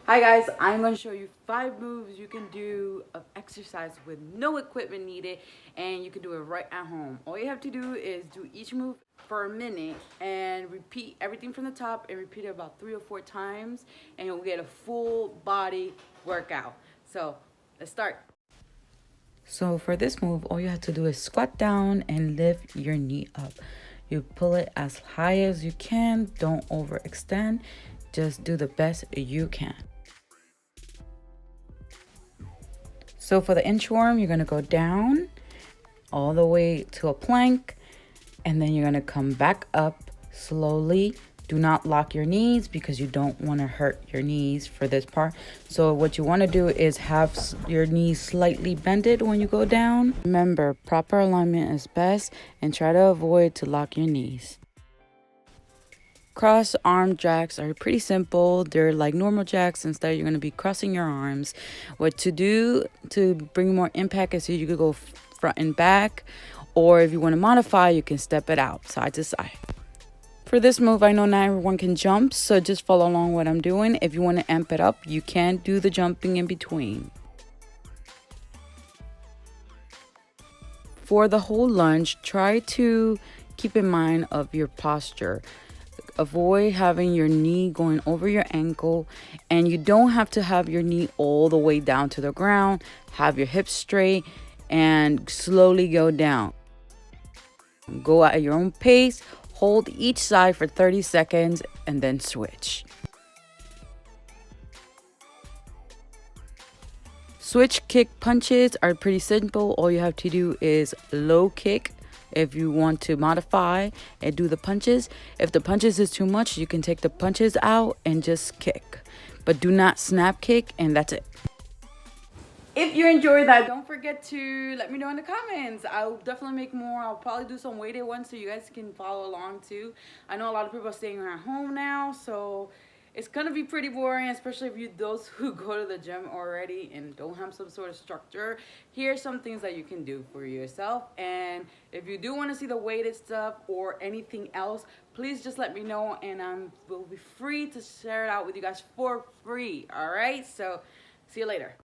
Hi guys, I'm going to show you 5 moves you can do of exercise with no equipment needed, and you can do it right at home. All you have to do is do each move for a minute and repeat everything from the top and repeat it about 3 or 4 times, and you'll get a full body workout. So let's start. So for this move, all you have to do is squat down and lift your knee up. You pull it as high as you can. Don't overextend. Just do the best you can. So for the inchworm, you're going to go down all the way to a plank, and then you're going to come back up slowly. Do not lock your knees because you don't want to hurt your knees for this part. So what you want to do is have your knees slightly bended when you go down. Remember, proper alignment is best, and try to avoid to lock your knees. Cross arm jacks are pretty simple. They're like normal jacks. Instead, you're going to be crossing your arms. What to do to bring more impact is you could go front and back, or if you want to modify, you can step it out side to side. For this move, I know not everyone can jump, so just follow along what I'm doing. If you want to amp it up, you can do the jumping in between. For the whole lunge, try to keep in mind of your posture. Avoid having your knee going over your ankle, and you don't have to have your knee all the way down to the ground. Have your hips straight and slowly go down. Go at your own pace. Hold each side for 30 seconds and then switch. Switch kick punches are pretty simple. All you have to do is low kick if you want to modify and do the punches. If the punches is too much, you can take the punches out and just kick. But do not snap kick, and that's it. If you enjoyed that, don't forget to let me know in the comments. I'll definitely make more. I'll probably do some weighted ones so you guys can follow along too. I know a lot of people are staying at home now, so it's gonna be pretty boring, especially if you those who go to the gym already and don't have some sort of structure. Here's some things that you can do for yourself, and if you do want to see the weighted stuff or anything else, please just let me know, and I will be free to share it out with you guys for free. All right, so see you later.